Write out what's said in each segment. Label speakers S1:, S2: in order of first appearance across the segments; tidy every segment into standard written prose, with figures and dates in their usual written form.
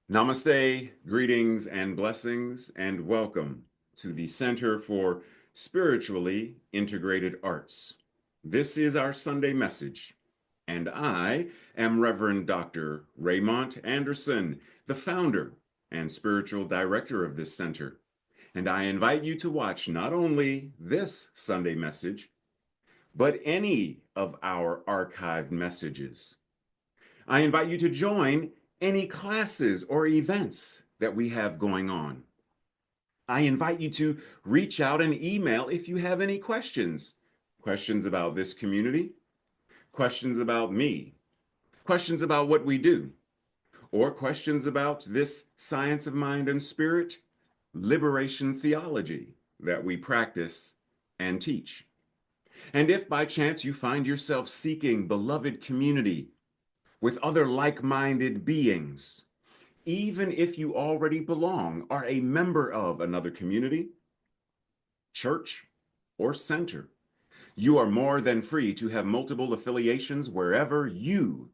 S1: Namaste, greetings and blessings, and welcome to the Center for Spiritually Integrated Arts. This is our Sunday message, and I am Reverend Dr. Raymont Anderson, the founder and spiritual director of this center. And I invite you to watch not only this Sunday message, but any of our archived messages. I invite you to join any classes or events that we have going on. I invite you to reach out and email if you have any questions. Questions about this community, questions about me, questions about what we do, or questions about this science of mind and spirit, liberation theology that we practice and teach. And if by chance you find yourself seeking beloved community with other like-minded beings, even if you already belong, are a member of another community, church, or center, you are more than free to have multiple affiliations wherever you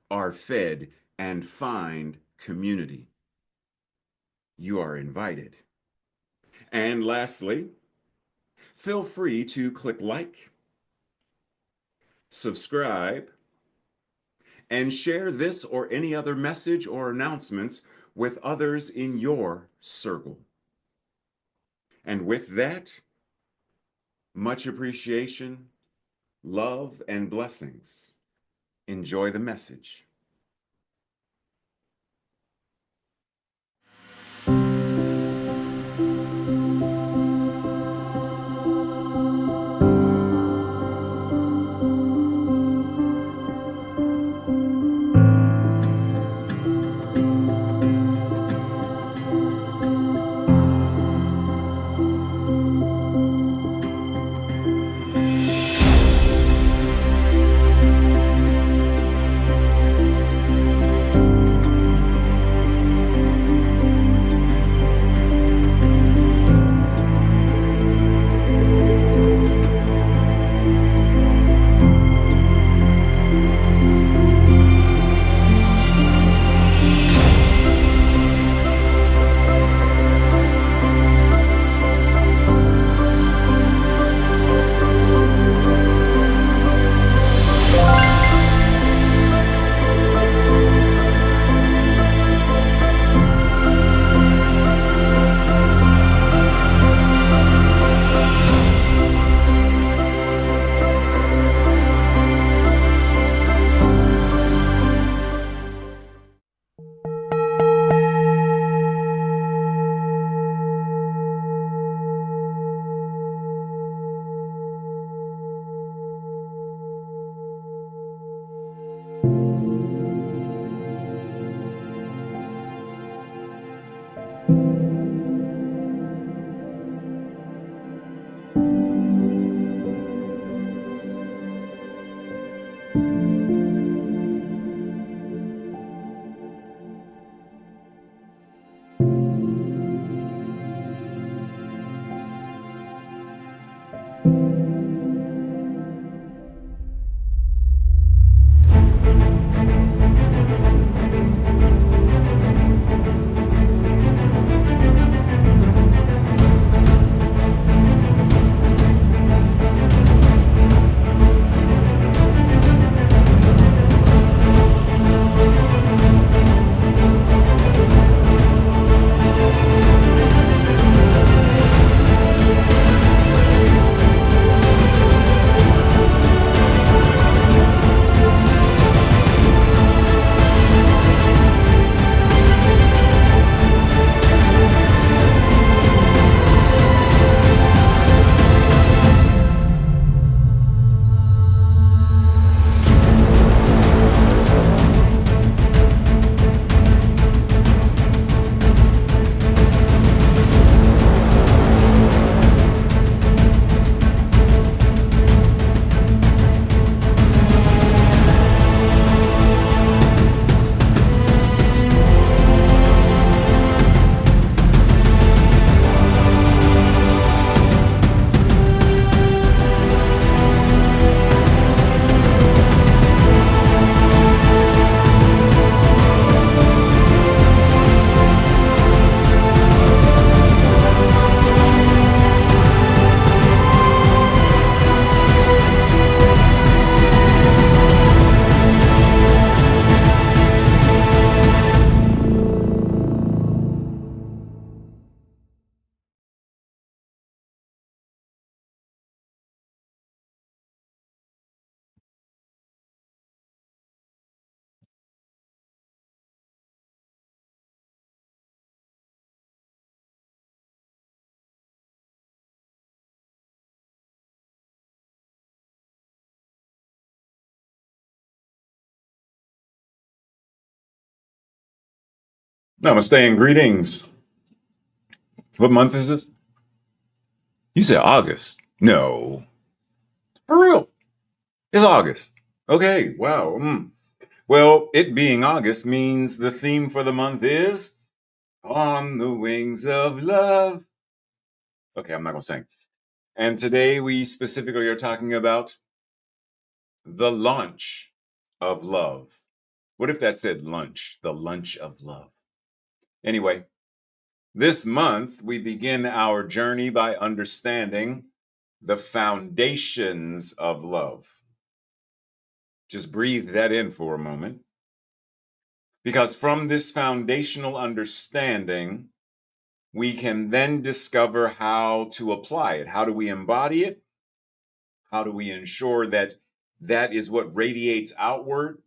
S1: are fed and find community. You are invited. And lastly, feel free to click like, subscribe, and share this or any other message or announcements with others in your circle. And with that, much appreciation, love, and blessings. Enjoy the message. Namaste and greetings. What month is this? You said August. No. For real. It's August. Okay, wow. Well, it being August means the theme for the month is On the Wings of Love. Okay, I'm not going to sing. And today we specifically are talking about the launch of love. What if that said lunch? The lunch of love. Anyway, this month we begin our journey by understanding the foundations of love. Just breathe that in for a moment. Because from this foundational understanding, we can then discover how to apply it. How do we embody it? How do we ensure that that is what radiates outward?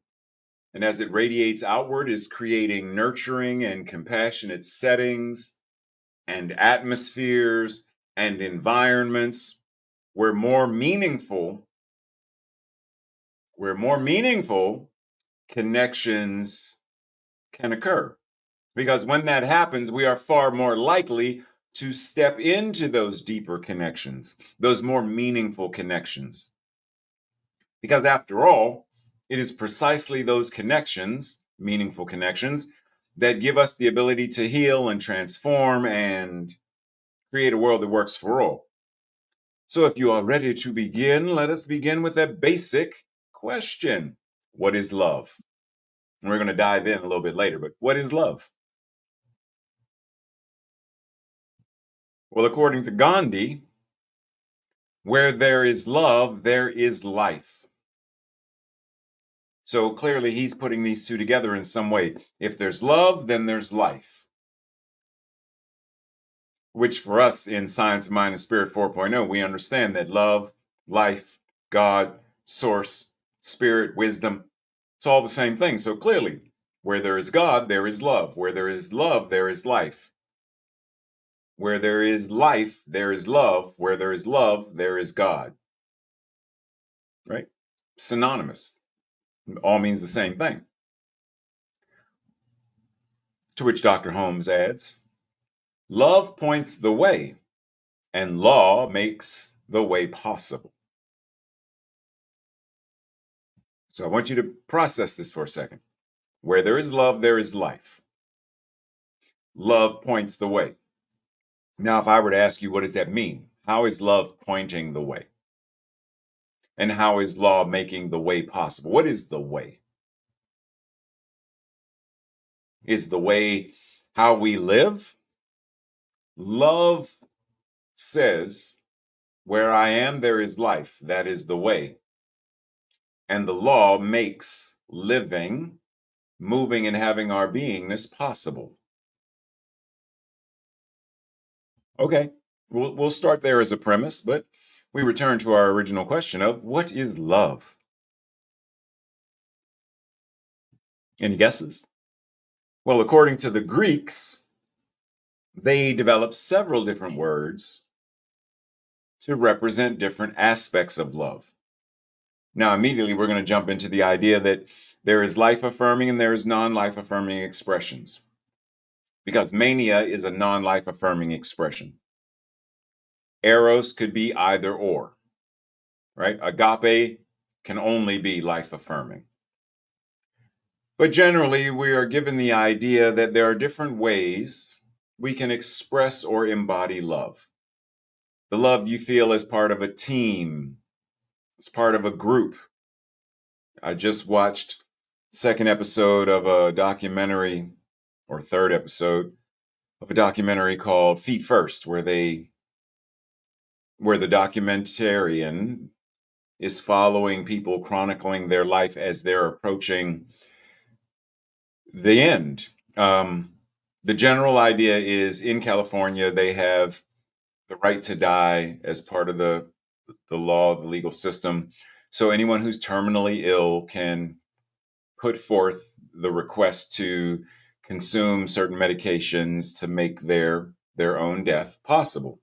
S1: And as it radiates outward, is creating nurturing and compassionate settings and atmospheres and environments where more meaningful connections can occur. Because when that happens, we are far more likely to step into those deeper connections, those more meaningful connections. Because after all, it is precisely those connections, meaningful connections, that give us the ability to heal and transform and create a world that works for all. So if you are ready to begin, let us begin with a basic question. What is love? And we're going to dive in a little bit later, but what is love? Well, according to Gandhi, where there is love, there is life. So clearly he's putting these two together in some way. If there's love, then there's life. Which for us in Science, Mind, and Spirit 4.0, we understand that love, life, God, source, spirit, wisdom, it's all the same thing. So clearly, where there is God, there is love. Where there is love, there is life. Where there is life, there is love. Where there is love, there is God. Right? Synonymous. It all means the same thing. To which Dr. Holmes adds, love points the way, and law makes the way possible. So I want you to process this for a second. Where there is love, there is life. Love points the way. Now, if I were to ask you, what does that mean? How is love pointing the way? And how is law making the way possible? What is the way? Is the way how we live? Love says, where I am, there is life. That is the way. And the law makes living, moving, and having our beingness possible. Okay, we'll start there as a premise, but we return to our original question of what is love? Any guesses? Well, according to the Greeks, they developed several different words to represent different aspects of love. Now, immediately we're going to jump into the idea that there is life affirming and there is non life affirming expressions. Because mania is a non life affirming expression. Eros could be either or, right? Agape can only be life affirming. But generally, we are given the idea that there are different ways we can express or embody love. The love you feel as part of a team, as part of a group. I just watched second episode of a documentary, or third episode of a documentary called Feet First, where the documentarian is following people chronicling their life as they're approaching the end. The general idea is in California, they have the right to die as part of the law, the legal system. So anyone who's terminally ill can put forth the request to consume certain medications to make their own death possible.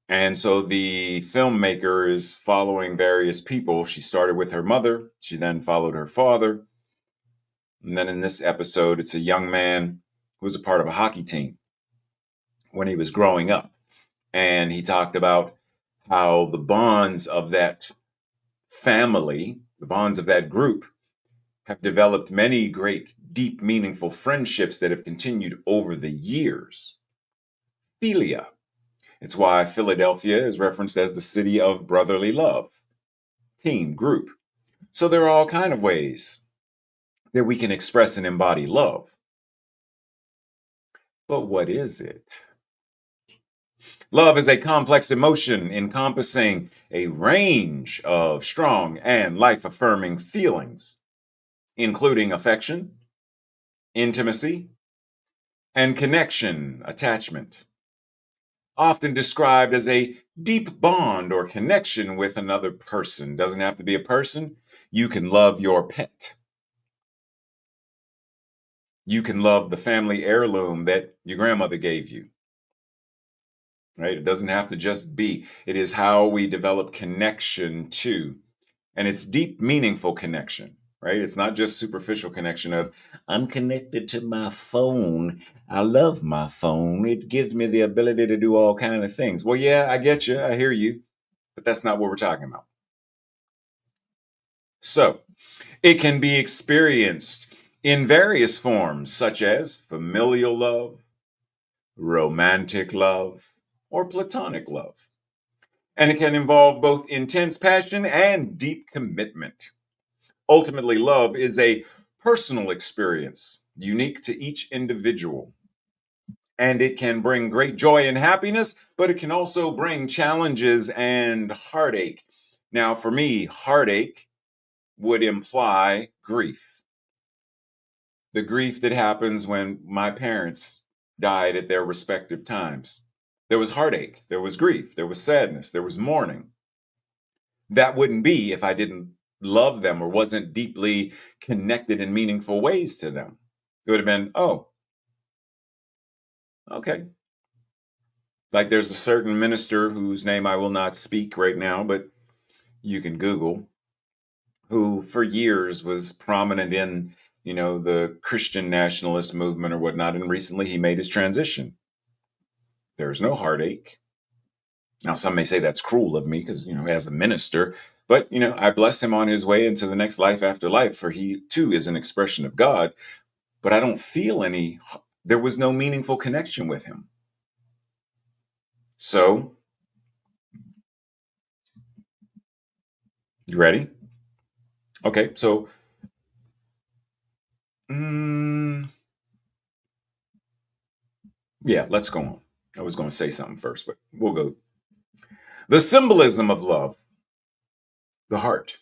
S1: And so the filmmaker is following various people. She started with her mother. She then followed her father.
S2: And then in this episode, it's a young man who was a part of a hockey team when he was growing up. And he talked about how the bonds of that family, the bonds of that group, have developed many great, deep, meaningful friendships that have continued over the years. Philia. It's why Philadelphia is referenced as the city of brotherly love. Team, group. So there are all kind of ways that we can express and embody love. But what is it? Love is a complex emotion encompassing a range of strong and life affirming feelings, including affection, intimacy, and connection, attachment. Often described as a deep bond or connection with another person. Doesn't have to be a person. You can love your pet. You can love the family heirloom that your grandmother gave you, right? It doesn't have to just be. It is how we develop connection to, and it's deep, meaningful connection, right? It's not just superficial connection of, I'm connected to my phone. I love my phone. It gives me the ability to do all kind of things. Well, yeah, I get you. I hear you. But that's not what we're talking about. So it can be experienced in various forms, such as familial love, romantic love, or platonic love. And it can involve both intense passion and deep commitment. Ultimately, love is a personal experience, unique to each individual. And it can bring great joy and happiness, but it can also bring challenges and heartache. Now, for me, heartache would imply grief. The grief that happens when my parents died at their respective times. There was heartache, there was grief, there was sadness, there was mourning. That wouldn't be if I didn't love them or wasn't deeply connected in meaningful ways to them. It would have been, oh, okay. Like there's a certain minister whose name I will not speak right now, but you can Google, who for years was prominent in, the Christian nationalist movement or whatnot. And recently he made his transition. There's no heartache. Now, some may say that's cruel of me because, as a minister, but, I bless him on his way into the next life after life, for he too is an expression of God. But I don't feel there was no meaningful connection with him. So, you ready? Okay, so, mm, yeah, let's go on. I was going to say something first, but we'll go. The symbolism of love, the heart,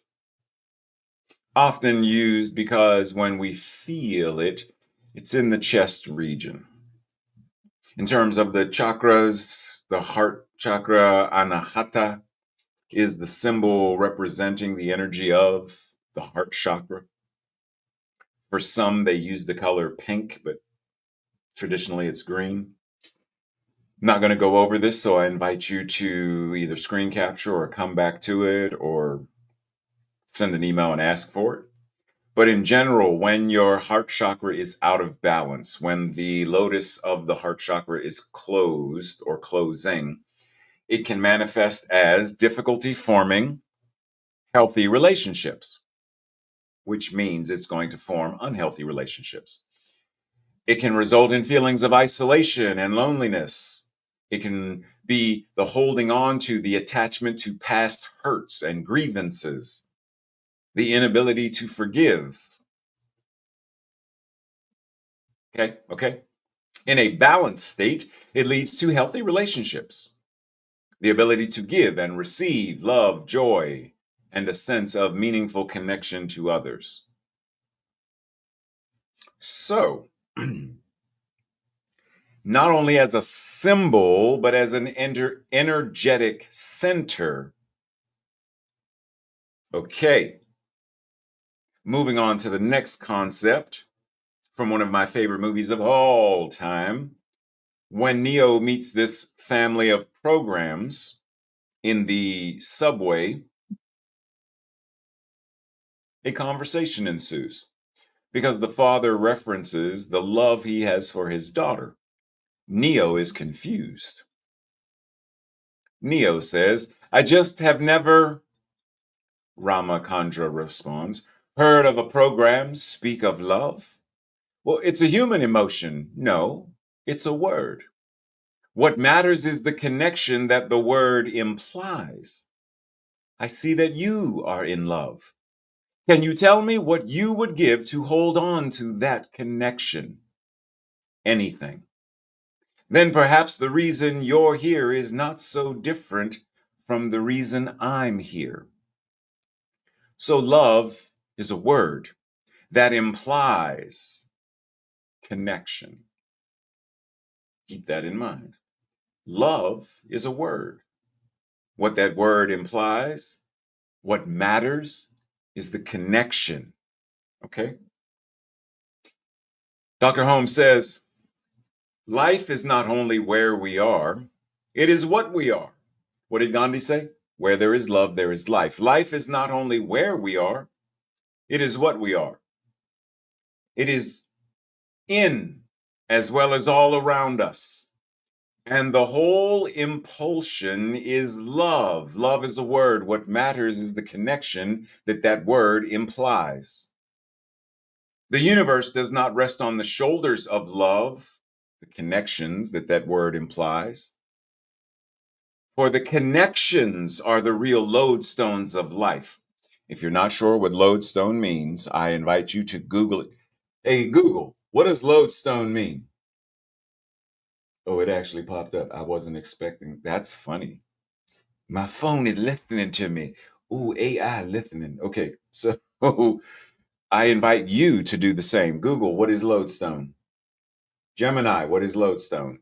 S2: often used because when we feel it, it's in the chest region. In terms of the chakras, the heart chakra, anahata, is the symbol representing the energy of the heart chakra. For some, they use the color pink, but traditionally it's green. I'm not going to go over this, so I invite you to either screen capture or come back to it or send an email and ask for it. But in general, when your heart chakra is out of balance, when the lotus of the heart chakra is closed or closing, it can manifest as difficulty forming healthy relationships, which means it's going to form unhealthy relationships. It can result in feelings of isolation and loneliness. It can be the holding on to the attachment to past hurts and grievances, the inability to forgive. Okay. In a balanced state, it leads to healthy relationships, the ability to give and receive love, joy, and a sense of meaningful connection to others. So, not only as a symbol, but as an energetic center. Okay, moving on to the next concept from one of my favorite movies of all time. When Neo meets this family of programs in the subway, a conversation ensues. because the father references the love he has for his daughter. Neo is confused. Neo says, I just have never, Ramachandra responds, heard of a program speak of love? Well, it's a human emotion. No, it's a word. What matters is the connection that the word implies. I see that you are in love. Can you tell me what you would give to hold on to that connection? Anything. Then perhaps the reason you're here is not so different from the reason I'm here. So love is a word that implies connection. Keep that in mind. Love is a word. What that word implies, what matters, is the connection. Okay? Dr. Holmes says, life is not only where we are, it is what we are. What did Gandhi say? Where there is love, there is life. Life is not only where we are, it is what we are. It is in as well as all around us. And the whole impulsion is love. Love is a word. What matters is the connection that that word implies. The universe does not rest on the shoulders of love, the connections that that word implies. For the connections are the real lodestones of life. If you're not sure what lodestone means, I invite you to Google it. Hey, Google, what does lodestone mean? Oh, it actually popped up. I wasn't expecting. That's funny. My phone is listening to me. Ooh, AI listening. Okay, so I invite you to do the same. Google, what is lodestone? Gemini, what is lodestone?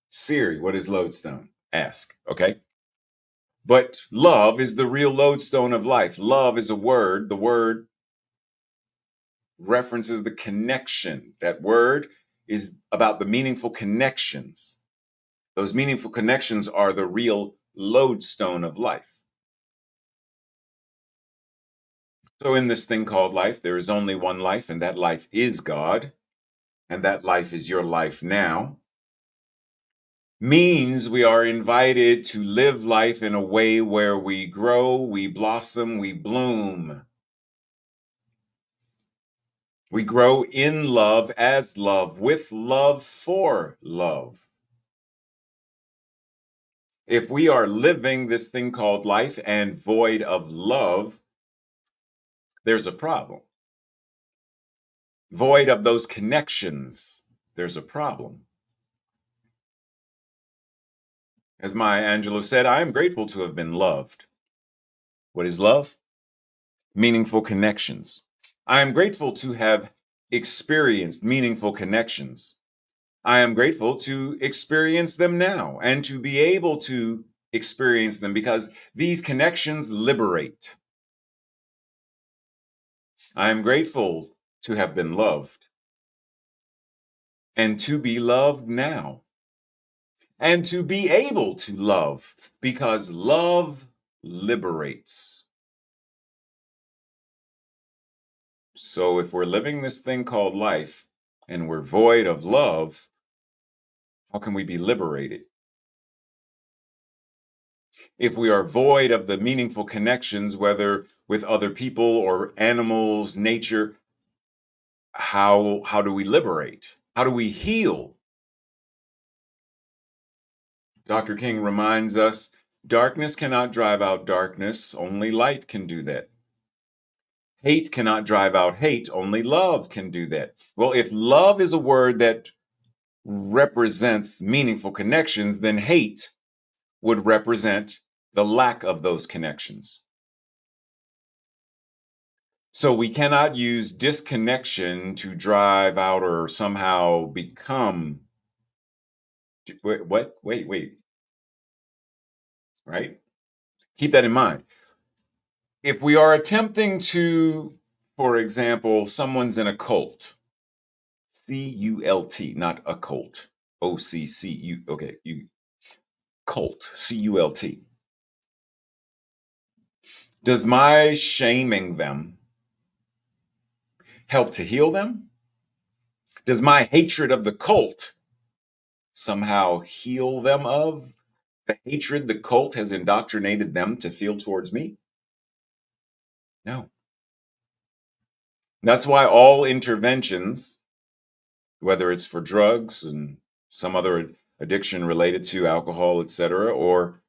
S2: Siri, what is lodestone? Ask, okay? But love is the real lodestone of life. Love is a word. The word references the connection. That word is about the meaningful connections. Those meaningful connections are the real lodestone of life. So, in this thing called life, there is only one life, and that life is God, and that life is your life now. Means we are invited to live life in a way where we grow, we blossom, we bloom. We grow in love, as love, with love, for love. If we are living this thing called life and void of love, there's a problem. Void of those connections, there's a problem. As Maya Angelou said, I am grateful to have been loved. What is love? Meaningful connections. I am grateful to have experienced meaningful connections. I am grateful to experience them now and to be able to experience them because these connections liberate. I am grateful to have been loved and to be loved now and to be able to love because love liberates. So if we're living this thing called life and we're void of love, how can we be liberated? If we are void of the meaningful connections, whether with other people or animals, nature, how do we liberate? How do we heal? Dr. King reminds us, darkness cannot drive out darkness, only light can do that. Hate cannot drive out hate, only love can do that. Well, if love is a word that represents meaningful connections, then hate would represent the lack of those connections. So we cannot use disconnection to drive out or somehow become. Wait, what? Wait, right? Keep that in mind. If we are attempting to, for example, someone's in a cult, CULT, not a cult, OCCU, okay, cult, CULT. Does my shaming them help to heal them? Does my hatred of the cult somehow heal them of the hatred the cult has indoctrinated them to feel towards me? No. That's why all interventions, whether it's for drugs and some other addiction related to alcohol, etc., or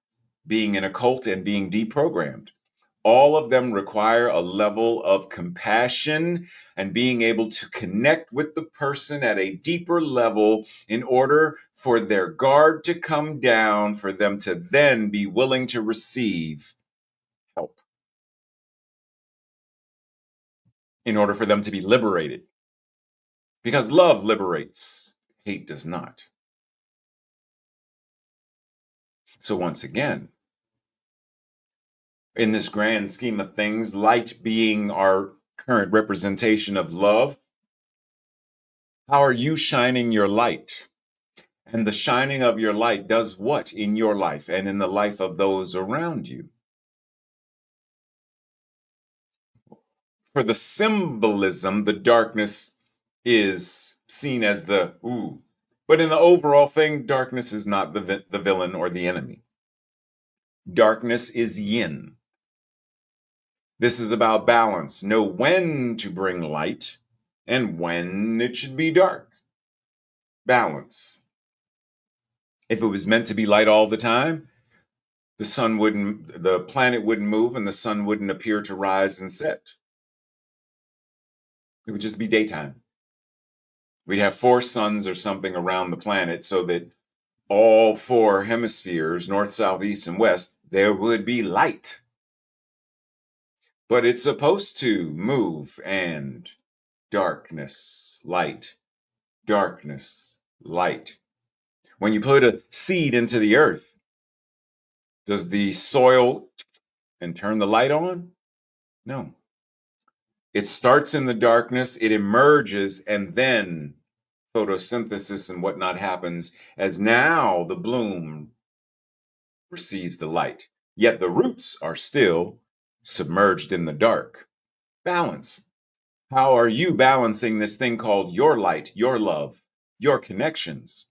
S2: being in a cult and being deprogrammed, all of them require a level of compassion and being able to connect with the person at a deeper level in order for their guard to come down, for them to then be willing to receive help, in order for them to be liberated. Because love liberates, hate does not. So, once again, in this grand scheme of things, light being our current representation of love, how are you shining your light? And the shining of your light does what in your life and in the life of those around you? For the symbolism, the darkness is seen as the ooh. But in the overall thing, darkness is not the villain or the enemy. Darkness is yin. This is about balance. Know when to bring light and when it should be dark. Balance. If it was meant to be light all the time, the planet wouldn't move and the sun wouldn't appear to rise and set. It would just be daytime. We'd have 4 suns or something around the planet so that all 4 hemispheres, north, south, east, and west, there would be light. But it's supposed to move and darkness, light, darkness, light. When you put a seed into the earth, does the soil and turn the light on? No. It starts in the darkness, it emerges, and then photosynthesis and whatnot happens as now the bloom receives the light. Yet the roots are still submerged in the dark. Balance. How are you balancing this thing called your light, your love, your connections?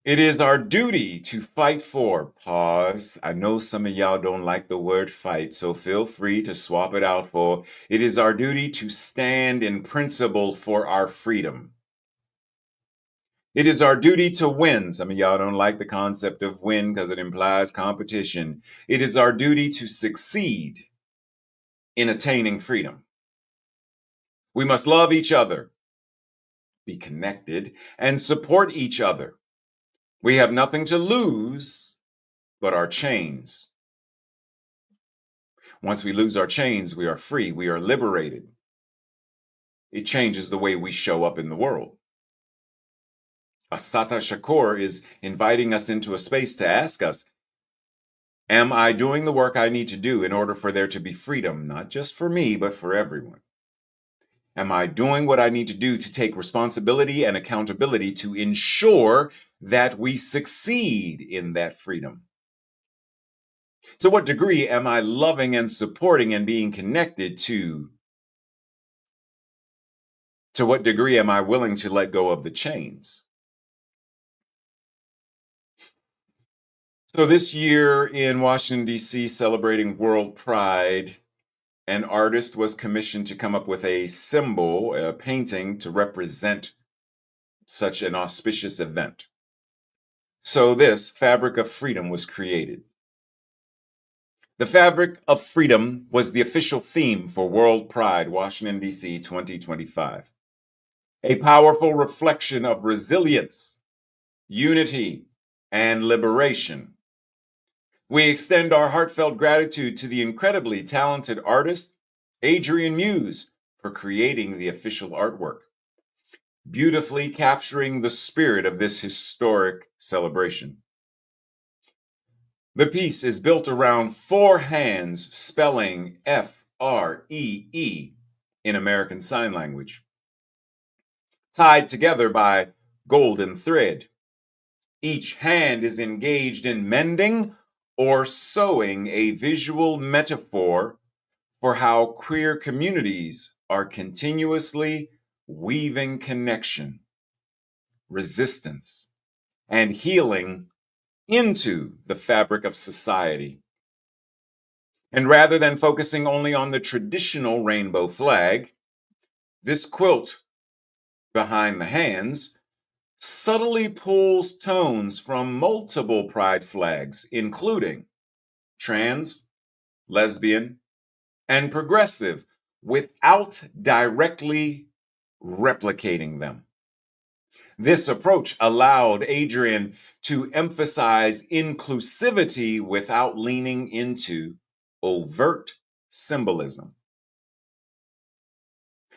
S2: It is our duty to fight for. Pause. I know some of y'all don't like the word fight, so feel free to swap it out for. It is our duty to stand in principle for our freedom. It is our duty to win. Some of y'all don't like the concept of win because it implies competition. It is our duty to succeed in attaining freedom. We must love each other, be connected, and support each other. We have nothing to lose but our chains. Once we lose our chains, we are free, we are liberated. It changes the way we show up in the world. Asata Shakur is inviting us into a space to ask us, am I doing the work I need to do in order for there to be freedom, not just for me, but for everyone? Am I doing what I need to do to take responsibility and accountability to ensure that we succeed in that freedom? To what degree am I loving and supporting and being connected to what degree am I willing to let go of the chains? So this year in Washington, D.C., celebrating World Pride, an artist was commissioned to come up with a symbol, a painting to represent such an auspicious event. So this fabric of freedom was created. The fabric of freedom was the official theme for World Pride, Washington, D.C., 2025. A powerful reflection of resilience, unity, and liberation. We extend our heartfelt gratitude to the incredibly talented artist, Adrian Muse, for creating the official artwork, beautifully capturing the spirit of this historic celebration. The piece is built around 4 hands spelling F-R-E-E in American Sign Language, tied together by golden thread. Each hand is engaged in mending or sewing, a visual metaphor for how queer communities are continuously weaving connection, resistance, and healing into the fabric of society. And rather than focusing only on the traditional rainbow flag, this quilt behind the hands subtly pulls tones from multiple pride flags, including trans, lesbian, and progressive, without directly replicating them. This approach allowed Adrian to emphasize inclusivity without leaning into overt symbolism.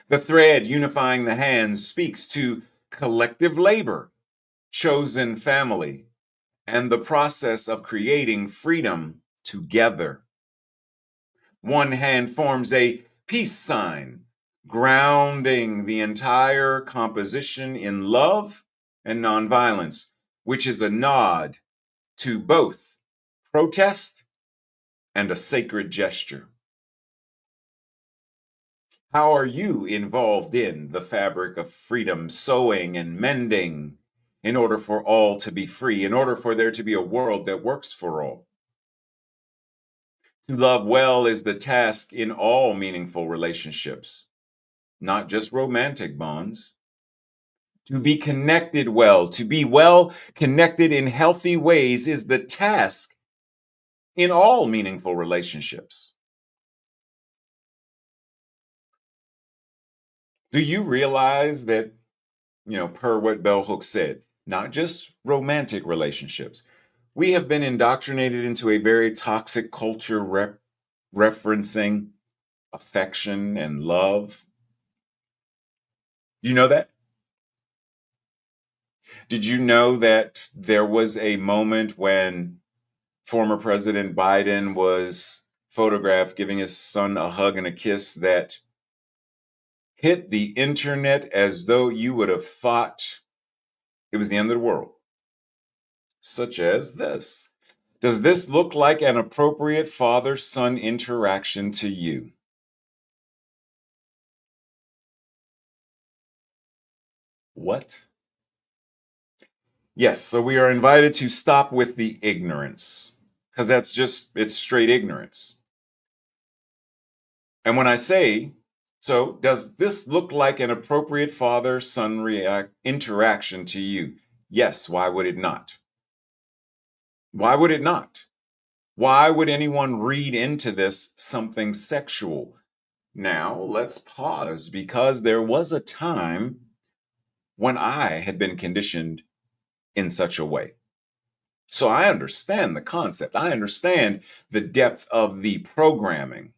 S2: The thread unifying the hands speaks to collective labor, chosen family, and the process of creating freedom together. One hand forms a peace sign, grounding the entire composition in love and nonviolence, which is a nod to both protest and a sacred gesture. How are you involved in the fabric of freedom, sewing and mending, in order for all to be free, in order for there to be a world that works for all? To love well is the task in all meaningful relationships, not just romantic bonds. To be connected well, to be well connected in healthy ways is the task in all meaningful relationships. Do you realize that, per what Bell Hooks said, not just romantic relationships, we have been indoctrinated into a very toxic culture referencing affection and love? You know that? Did you know that there was a moment when former President Biden was photographed giving his son a hug and a kiss that hit the internet as though you would have thought it was the end of the world? Such as this. Does this look like an appropriate father-son interaction to you? What? Yes, so we are invited to stop with the ignorance, because it's straight ignorance. And when I say, so does this look like an appropriate father-son interaction to you? Yes, why would it not? Why would it not? Why would anyone read into this something sexual? Now, let's pause, because there was a time when I had been conditioned in such a way. So I understand the concept. I understand the depth of the programming.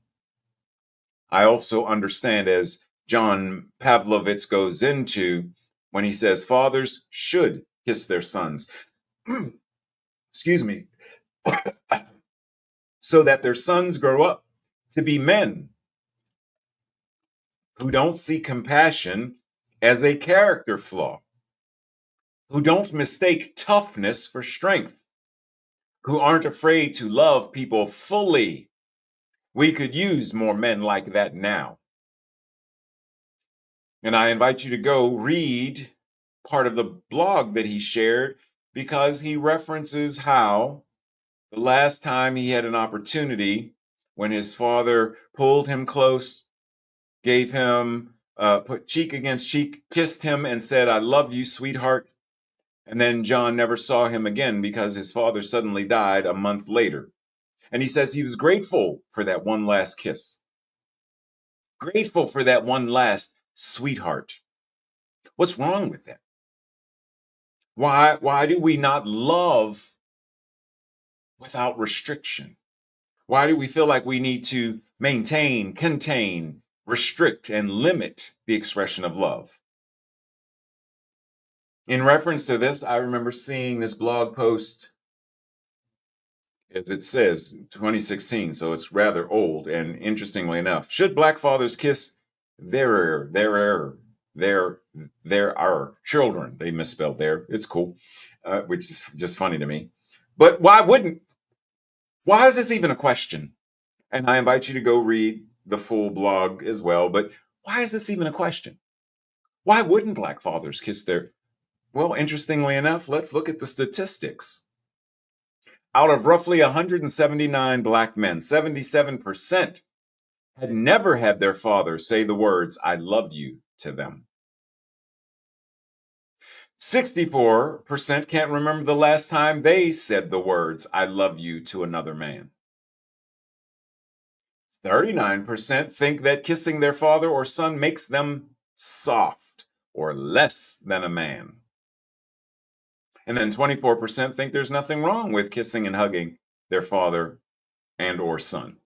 S2: I also understand, as John Pavlovitz goes into, when he says fathers should kiss their sons, excuse me, so that their sons grow up to be men who don't see compassion as a character flaw, who don't mistake toughness for strength, who aren't afraid to love people fully. We could use more men like that now. And I invite you to go read part of the blog that he shared, because he references how the last time he had an opportunity, when his father pulled him close, gave him, put cheek against cheek, kissed him, and said, "I love you, sweetheart." And then John never saw him again because his father suddenly died a month later. And he says he was grateful for that one last kiss, grateful for that one last sweetheart. What's wrong with that? Why do we not love without restriction? Why do we feel like we need to maintain, contain, restrict, and limit the expression of love? In reference to this, I remember seeing this blog post, as it says, 2016, so it's rather old. And interestingly enough, should black fathers kiss their our children? They misspelled there. It's cool, which is just funny to me. But why wouldn't Why is this even a question? And I invite you to go read the full blog as well. But why is this even a question? Why wouldn't Black fathers kiss their... Well, interestingly enough, let's look at the statistics. Out of roughly 179 Black men, 77% had never had their father say the words, I love you, to them. 64% can't remember the last time they said the words, I love you, to another man. 39% think that kissing their father or son makes them soft or less than a man. And then 24% think there's nothing wrong with kissing and hugging their father and or son.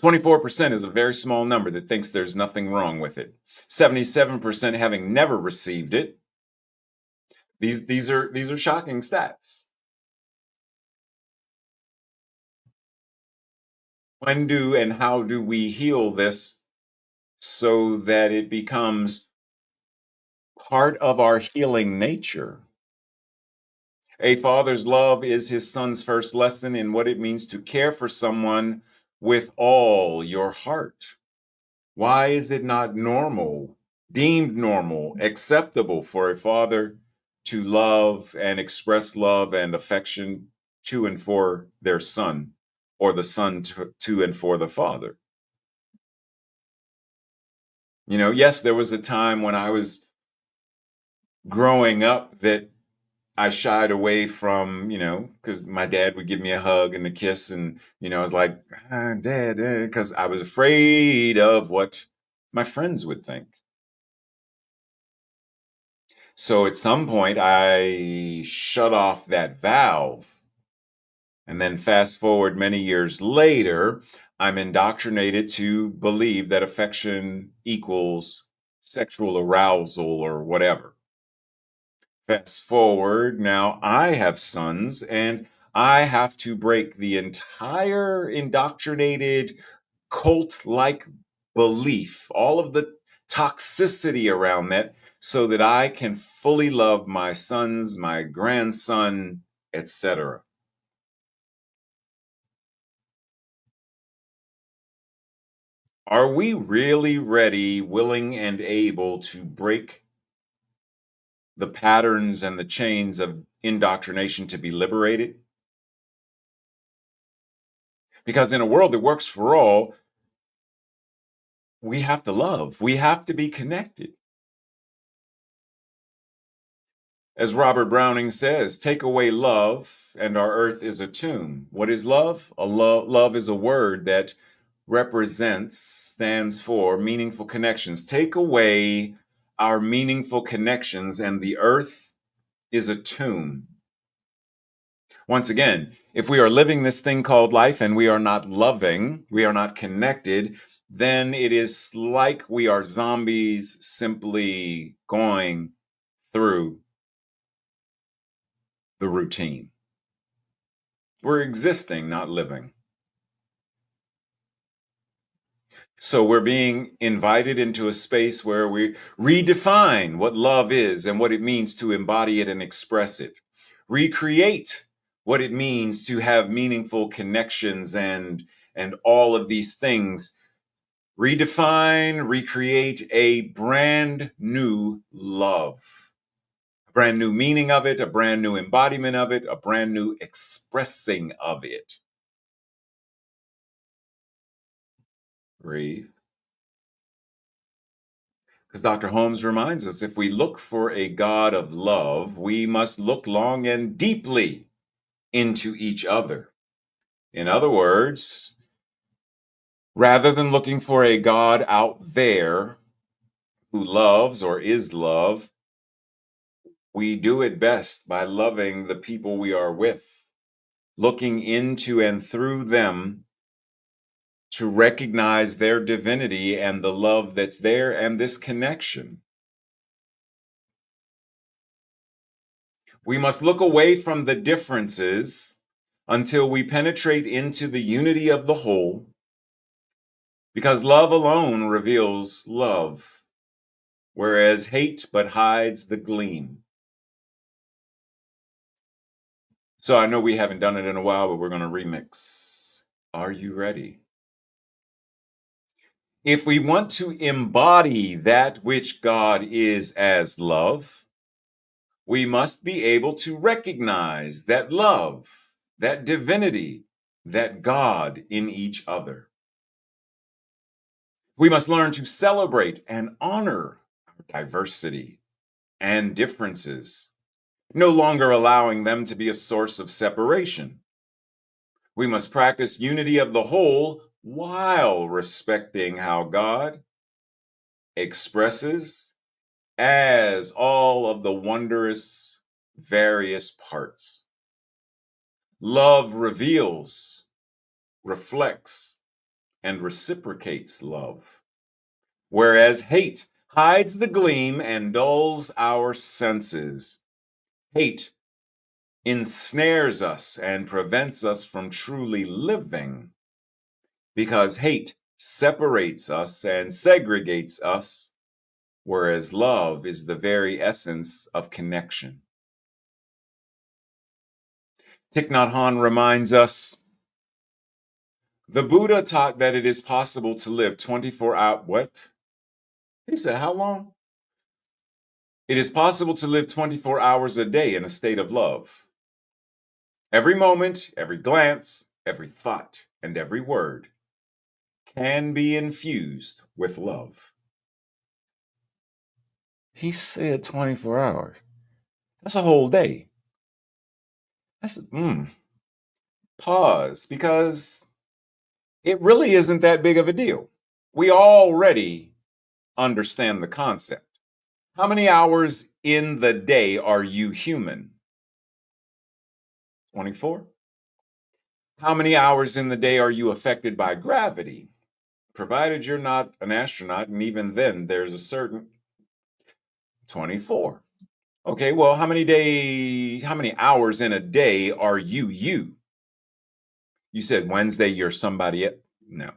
S2: 24% is a very small number that thinks there's nothing wrong with it. 77% having never received it. These are shocking stats. When do and how do we heal this so that it becomes part of our healing nature? A father's love is his son's first lesson in what it means to care for someone with all your heart. Why is it not normal, deemed normal, acceptable for a father to love and express love and affection to and for their son, or the son to and for the father? You know, yes, there was a time when I was growing up that I shied away from, because my dad would give me a hug and a kiss, and I was like, Dad, because I was afraid of what my friends would think. So at some point, I shut off that valve. And then fast forward many years later, I'm indoctrinated to believe that affection equals sexual arousal or whatever. Fast forward, now I have sons, and I have to break the entire indoctrinated cult like belief, all of the toxicity around that, so that I can fully love my sons, my grandson, etc. Are we really ready, willing, and able to break the patterns and the chains of indoctrination to be liberated? Because in a world that works for all, we have to love. We have to be connected. As Robert Browning says, take away love, and our earth is a tomb. What is love? Love is a word that stands for meaningful connections. Take away our meaningful connections, and the earth is a tomb. Once again, if we are living this thing called life and we are not loving, we are not connected, then it is like we are zombies simply going through the routine. We're existing, not living. So we're being invited into a space where we redefine what love is and what it means to embody it and express it. Recreate what it means to have meaningful connections and all of these things. Redefine, recreate a brand new love. A brand new meaning of it, a brand new embodiment of it, a brand new expressing of it. Breathe. Because Dr. Holmes reminds us, if we look for a God of love, we must look long and deeply into each other. In other words, rather than looking for a God out there who loves or is love, we do it best by loving the people we are with, looking into and through them to recognize their divinity and the love that's there and this connection. We must look away from the differences until we penetrate into the unity of the whole, because love alone reveals love, whereas hate but hides the gleam. So I know we haven't done it in a while, but we're going to remix. Are you ready? If we want to embody that which God is as love, we must be able to recognize that love, that divinity, that God in each other. We must learn to celebrate and honor our diversity and differences, no longer allowing them to be a source of separation. We must practice unity of the whole while respecting how God expresses as all of the wondrous various parts. Love reveals, reflects, and reciprocates love, whereas hate hides the gleam and dulls our senses. Hate ensnares us and prevents us from truly living, because hate separates us and segregates us, whereas love is the very essence of connection. Thich Nhat Hanh reminds us, the Buddha taught that it is possible to live 24 hours. What? He said, how long? It is possible to live 24 hours a day in a state of love. Every moment, every glance, every thought, and every word can be infused with love. He said 24 hours. That's a whole day. That's pause, because it really isn't that big of a deal. We already understand the concept. How many hours in the day are you human? 24. How many hours in the day are you affected by gravity? Provided you're not an astronaut, and even then there's a certain 24. Okay, well, how many hours in a day are you? You said Wednesday you're somebody else. No.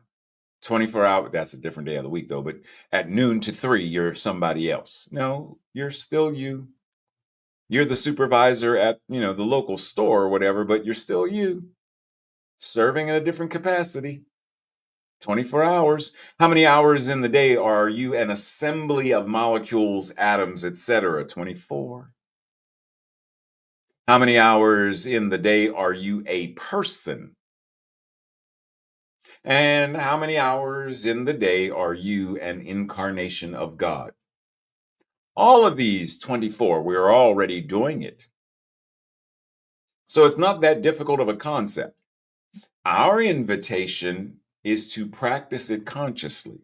S2: 24 hours, that's a different day of the week though, but at noon to 3 you're somebody else. No, you're still you. You're the supervisor at, the local store or whatever, but you're still you, serving in a different capacity. 24 hours. How many hours in the day are you an assembly of molecules, atoms, etc.? 24. How many hours in the day are you a person? And how many hours in the day are you an incarnation of God? All of these 24, we're already doing it. So it's not that difficult of a concept. Our invitation is to practice it consciously.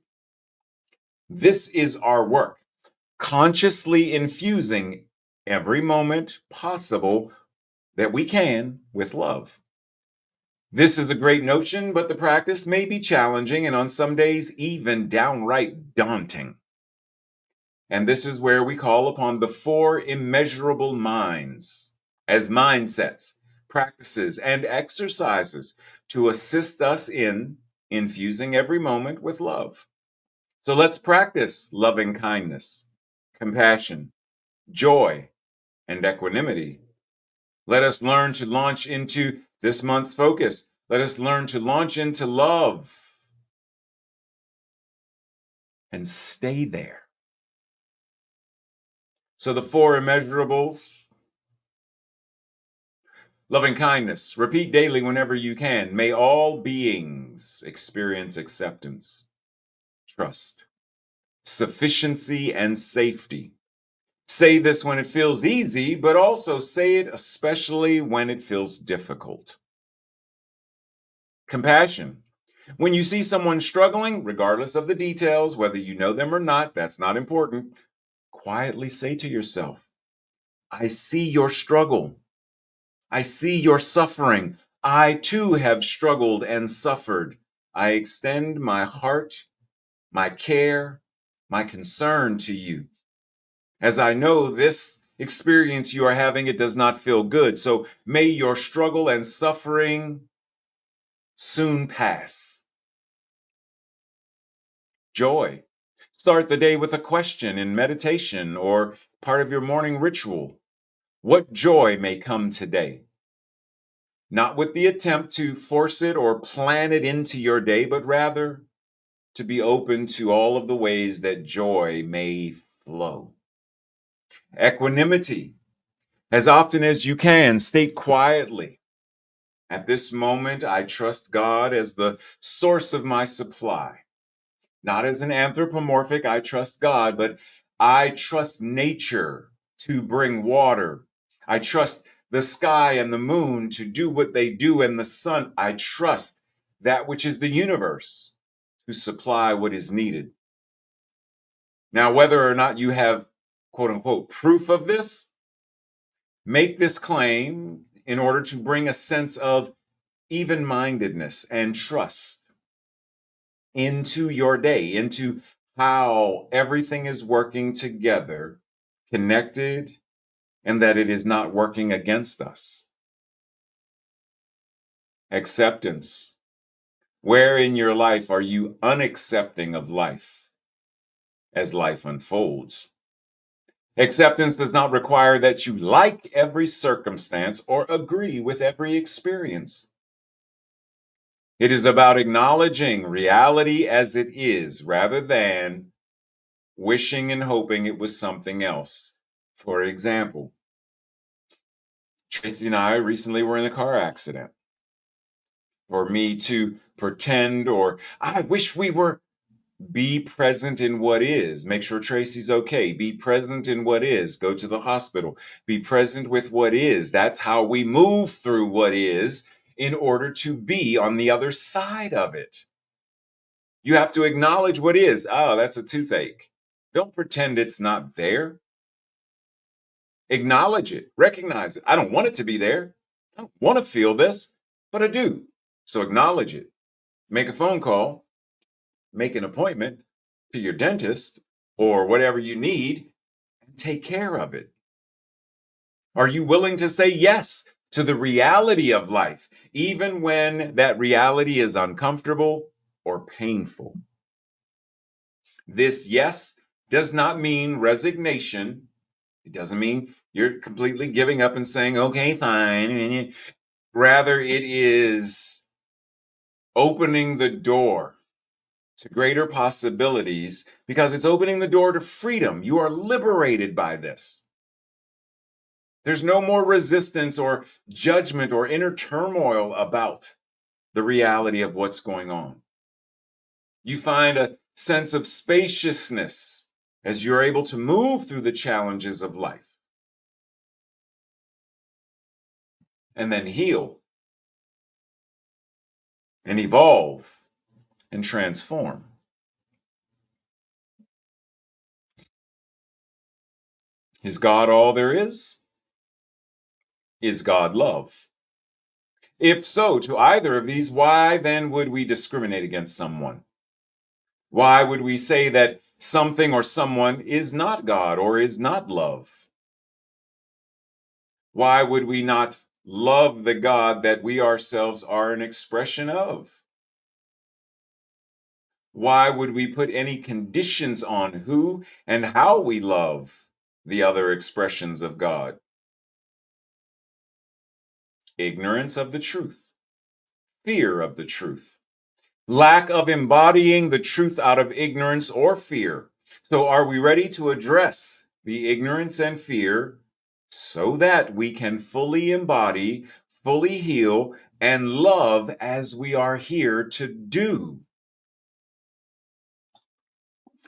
S2: This is our work, consciously infusing every moment possible that we can with love. This is a great notion, but the practice may be challenging and on some days even downright daunting. And this is where we call upon the four immeasurable minds as mindsets, practices, and exercises to assist us in infusing every moment with love. So let's practice loving kindness, compassion, joy, and equanimity. Let us learn to launch into this month's focus. Let us learn to launch into love and stay there. So the four immeasurables: loving kindness. Repeat daily whenever you can. May all beings experience acceptance, trust, sufficiency, and safety. Say this when it feels easy, but also say it especially when it feels difficult. Compassion. When you see someone struggling, regardless of the details, whether you know them or not, that's not important, quietly say to yourself, I see your struggle. I see your suffering. I too have struggled and suffered. I extend my heart, my care, my concern to you. As I know this experience you are having, it does not feel good. So may your struggle and suffering soon pass. Joy. Start the day with a question in meditation or part of your morning ritual. What joy may come today? not with the attempt to force it or plan it into your day, but rather to be open to all of the ways that joy may flow. Equanimity. As often as you can, state quietly, at this moment, I trust God as the source of my supply. Not as an anthropomorphic, I trust God, but I trust nature to bring water. I trust the sky and the moon to do what they do, and the sun. I trust that which is the universe to supply what is needed. Now, whether or not you have quote unquote proof of this, make this claim in order to bring a sense of even mindedness and trust into your day, into how everything is working together, connected, and that it is not working against us. Acceptance. Where in your life are you unaccepting of life as life unfolds? Acceptance does not require that you like every circumstance or agree with every experience. It is about acknowledging reality as it is rather than wishing and hoping it was something else. For example, Tracy and I recently were in a car accident. For me to pretend or I wish we were, be present in what is. Make sure Tracy's okay. Be present in what is. Go to the hospital. Be present with what is. That's how we move through what is in order to be on the other side of it. You have to acknowledge what is. Oh, that's a toothache. Don't pretend it's not there. Acknowledge it. Recognize it. I don't want it to be there. I don't want to feel this, but I do. So acknowledge it. Make a phone call. Make an appointment to your dentist or whatever you need and take care of it. Are you willing to say yes to the reality of life, even when that reality is uncomfortable or painful? This yes does not mean resignation. It doesn't mean you're completely giving up and saying, okay, fine. Rather, it is opening the door to greater possibilities because it's opening the door to freedom. You are liberated by this. There's no more resistance or judgment or inner turmoil about the reality of what's going on. You find a sense of spaciousness as you're able to move through the challenges of life and then heal and evolve and transform. Is God all there is? Is God love? If so, to either of these, why then would we discriminate against someone? Why would we say that something or someone is not God or is not love? Why would we not love the God that we ourselves are an expression of? Why would we put any conditions on who and how we love the other expressions of God? Ignorance of the truth, fear of the truth, lack of embodying the truth out of ignorance or fear. So, are we ready to address the ignorance and fear so that we can fully embody, fully heal, and love as we are here to do?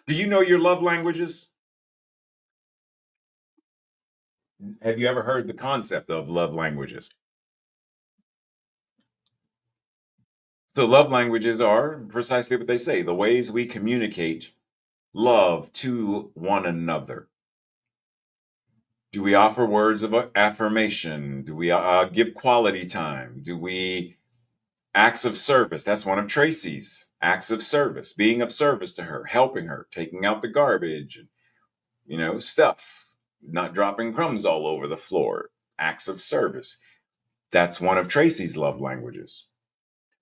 S2: Do you know your love languages? Have you ever heard the concept of love languages? So, love languages are precisely what they say, the ways we communicate love to one another. Do we offer words of affirmation? Do we give quality time? Do we acts of service? That's one of Tracy's acts of service, being of service to her, helping her, taking out the garbage, stuff, not dropping crumbs all over the floor. Acts of service. That's one of Tracy's love languages.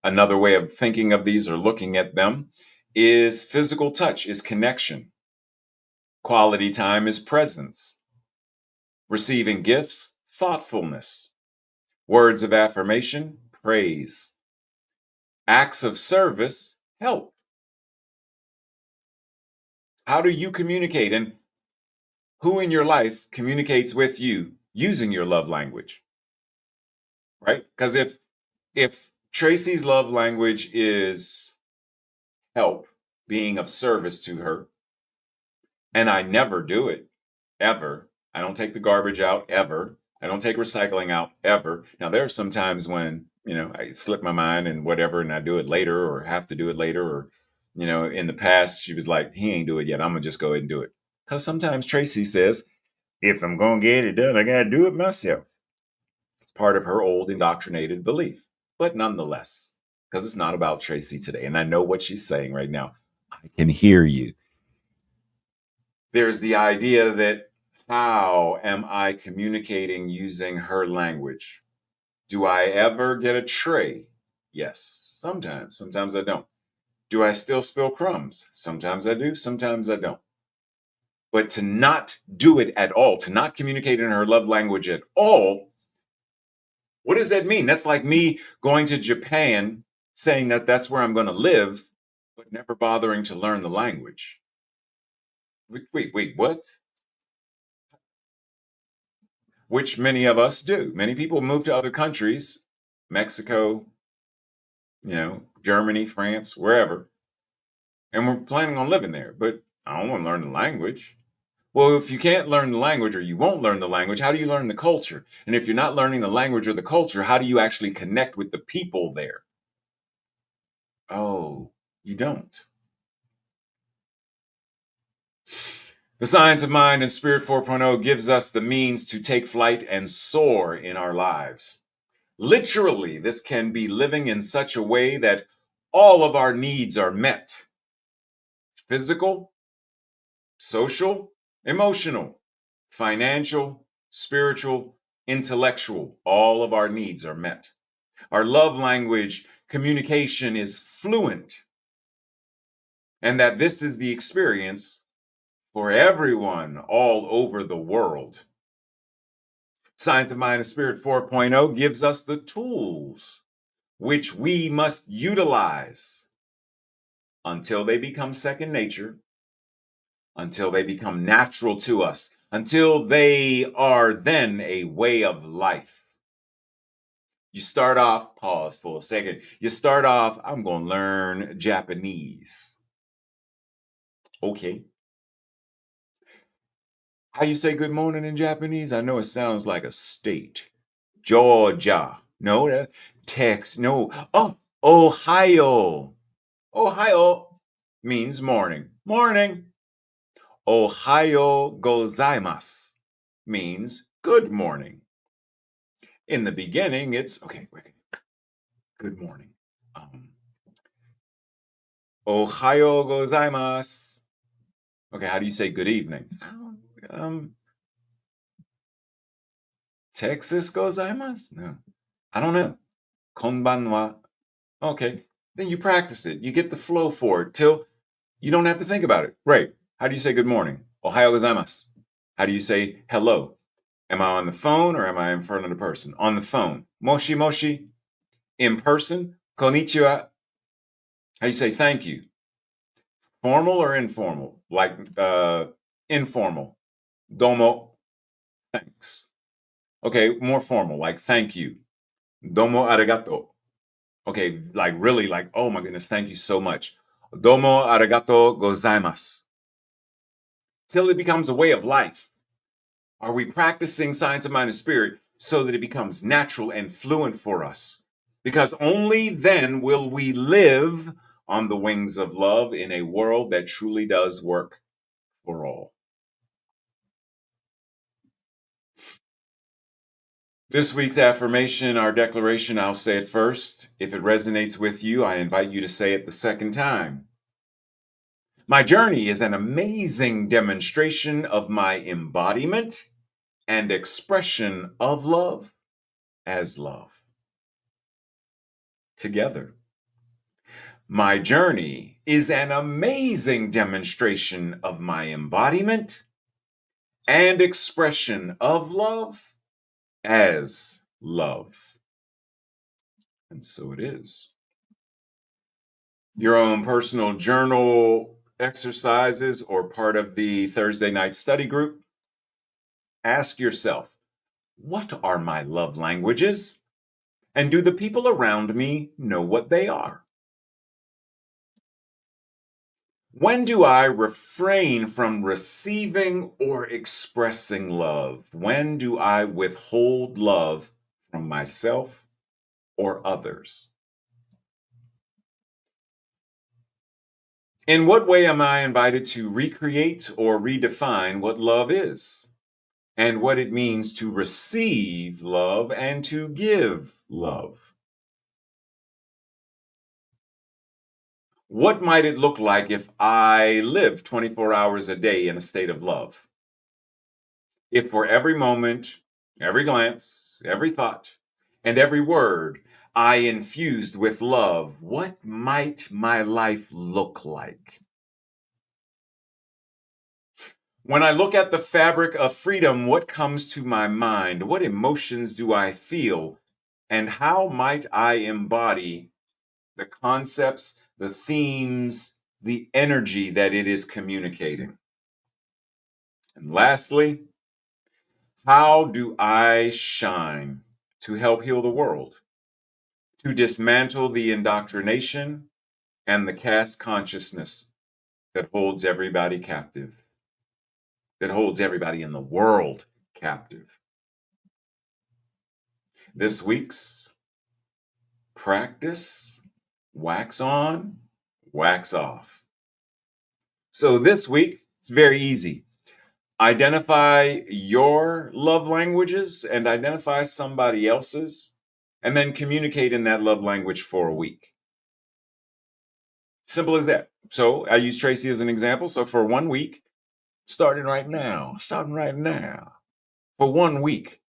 S2: Another way of thinking of these or looking at them is physical touch, is connection. Quality time is presence. Receiving gifts, thoughtfulness. Words of affirmation, praise. Acts of service, help. How do you communicate, and who in your life communicates with you using your love language? Right? Because if Tracy's love language is help, being of service to her, and I never do it, ever. I don't take the garbage out, ever. I don't take recycling out, ever. Now, there are some times when, I slip my mind and whatever, and I do it later or have to do it later. Or, in the past, she was like, he ain't do it yet. I'm going to just go ahead and do it. Because sometimes Tracy says, if I'm going to get it done, I got to do it myself. It's part of her old indoctrinated belief. But nonetheless, because it's not about Tracy today, and I know what she's saying right now. I can hear you. There's the idea that how am I communicating using her language? Do I ever get a tray? Yes, sometimes. Sometimes I don't. Do I still spill crumbs? Sometimes I do, sometimes I don't. But to not do it at all, to not communicate in her love language at all, what does that mean? That's like me going to Japan, saying that that's where I'm going to live, but never bothering to learn the language. Wait, what? Which many of us do. Many people move to other countries, Mexico, Germany, France, wherever, and we're planning on living there, but I don't want to learn the language. Well, if you can't learn the language or you won't learn the language, how do you learn the culture? And if you're not learning the language or the culture, how do you actually connect with the people there? Oh, you don't. The Science of Mind and Spirit 4.0 gives us the means to take flight and soar in our lives. Literally, this can be living in such a way that all of our needs are met: physical, social, emotional, financial, spiritual, intellectual. All of our needs are met. Our love language communication is fluent, and that this is the experience for everyone all over the world. Science of Mind and Spirit 4.0 gives us the tools which we must utilize until they become second nature, until they become natural to us, until they are then a way of life. You start off, pause for a second. You start off, I'm going to learn Japanese. Okay. How you say good morning in Japanese? I know it sounds like a state. Georgia. No, that Texas. No. Oh, Ohio. Ohio means morning. Morning. Ohayo gozaimasu means good morning. In the beginning, it's okay. Good morning. Ohayo gozaimasu. Okay, how do you say good evening? Texas gozaimasu? No, I don't know. Konbanwa. Okay, then you practice it. You get the flow for it till you don't have to think about it. Right. How do you say good morning? Ohayo gozaimasu. How do you say hello? Am I on the phone or am I in front of the person? On the phone. Moshi moshi. In person. Konnichiwa. How do you say thank you? Formal or informal? Like informal. Domo. Thanks. Okay, more formal, like thank you. Domo arigato. Okay, like really like, oh my goodness, thank you so much. Domo arigato gozaimasu. Till it becomes a way of life. Are we practicing Science of Mind and Spirit so that it becomes natural and fluent for us? Because only then will we live on the wings of love in a world that truly does work for all. This week's affirmation, our declaration, I'll say it first. If it resonates with you, I invite you to say it the second time. My journey is an amazing demonstration of my embodiment and expression of love as love. Together. My journey is an amazing demonstration of my embodiment and expression of love as love. And so it is. Your own personal journal exercises or part of the Thursday night study group, ask yourself, what are my love languages? And do the people around me know what they are? When do I refrain from receiving or expressing love? When do I withhold love from myself or others? In what way am I invited to recreate or redefine what love is and what it means to receive love and to give love? What might it look like if I live 24 hours a day in a state of love? If for every moment, every glance, every thought, and every word I infused with love, what might my life look like? When I look at the fabric of freedom, what comes to my mind? What emotions do I feel? And how might I embody the concepts, the themes, the energy that it is communicating? And lastly, how do I shine to help heal the world, to dismantle the indoctrination and the caste consciousness that holds everybody captive, that holds everybody in the world captive? This week's practice, wax on, wax off. So this week, it's very easy. Identify your love languages and identify somebody else's, and then communicate in that love language for a week. Simple as that. So I use Tracy as an example. So for 1 week, starting right now, for 1 week,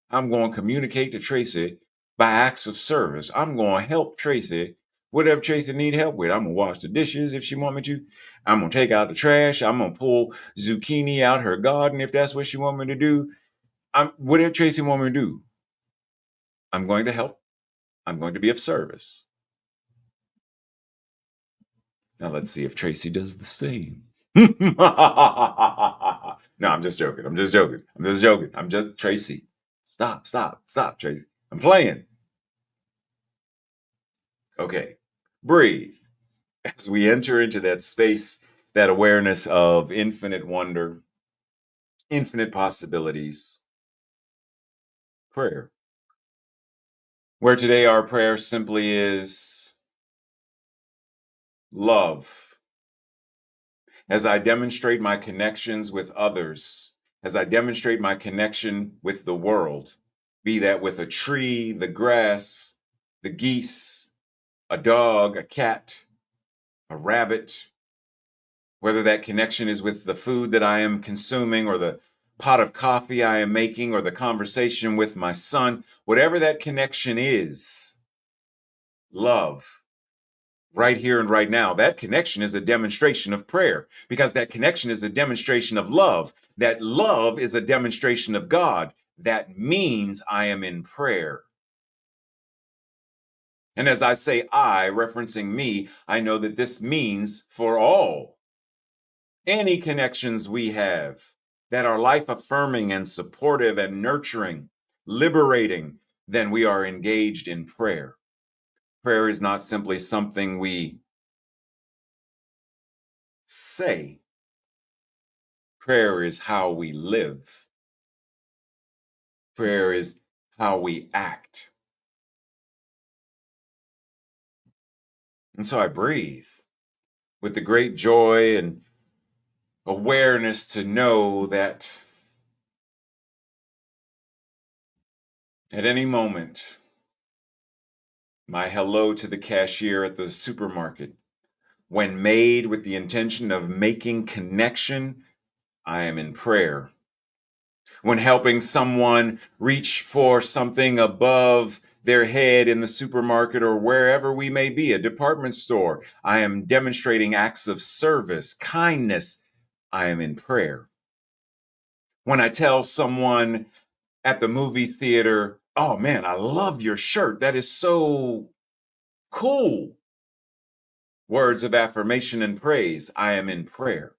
S2: I'm going to communicate to Tracy by acts of service. I'm going to help Tracy, whatever Tracy need help with. I'm going to wash the dishes if she want me to. I'm going to take out the trash. I'm going to pull zucchini out her garden if that's what she want me to do. Whatever Tracy want me to do, I'm going to help. I'm going to be of service. Now let's see if Tracy does the same. No, I'm just joking. I'm just joking. I'm just joking. I'm just Tracy. Stop, Tracy. I'm playing. Okay. Breathe. As we enter into that space, that awareness of infinite wonder, infinite possibilities, prayer. Where today our prayer simply is love. As I demonstrate my connections with others, as I demonstrate my connection with the world, be that with a tree, the grass, the geese, a dog, a cat, a rabbit, whether that connection is with the food that I am consuming or the pot of coffee I am making or the conversation with my son, whatever that connection is, love. Right here and right now, that connection is a demonstration of prayer because that connection is a demonstration of love. That love is a demonstration of God. That means I am in prayer. And as I say I, referencing me, I know that this means for all. Any connections we have that are life affirming and supportive and nurturing, liberating, then we are engaged in prayer. Prayer is not simply something we say. Prayer is how we live. Prayer is how we act. And so I breathe with the great joy and awareness to know that at any moment, my hello to the cashier at the supermarket, when made with the intention of making connection, I am in prayer. When helping someone reach for something above their head in the supermarket or wherever we may be, a department store, I am demonstrating acts of service, kindness. I am in prayer. When I tell someone at the movie theater, oh man, I love your shirt. That is so Cool. Words of affirmation and praise. I am in prayer.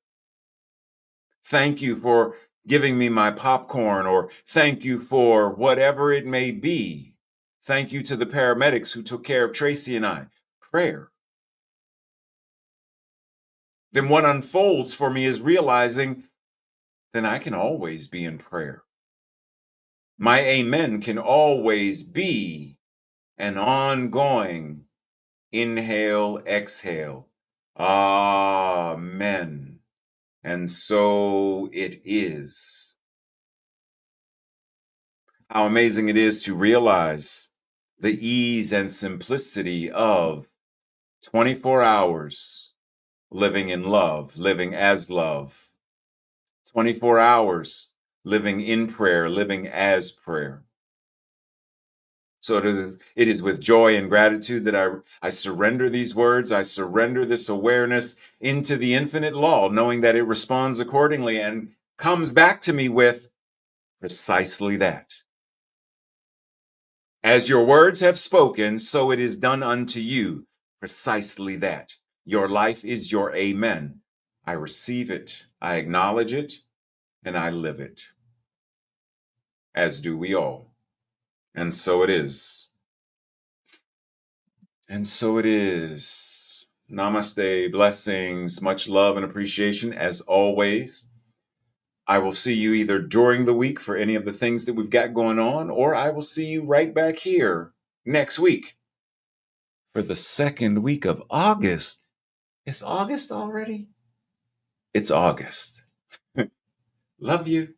S2: Thank you for giving me my popcorn, or thank you for whatever it may be. Thank you to the paramedics who took care of Tracy and I. Prayer. Then what unfolds for me is realizing then I can always be in prayer. My amen can always be an ongoing inhale, exhale. Amen. And so it is. How amazing it is to realize the ease and simplicity of 24 hours living in love, living as love. 24 hours living in prayer, living as prayer. So it is with joy and gratitude that I surrender these words. I surrender this awareness into the infinite law, knowing that it responds accordingly and comes back to me with precisely that. As your words have spoken, so it is done unto you. Precisely that. Your life is your amen. I receive it, I acknowledge it, and I live it. As do we all. And so it is. And so it is. Namaste, blessings, much love and appreciation as always. I will see you either during the week for any of the things that we've got going on, or I will see you right back here next week for the second week of August. It's August already? It's August. Love you.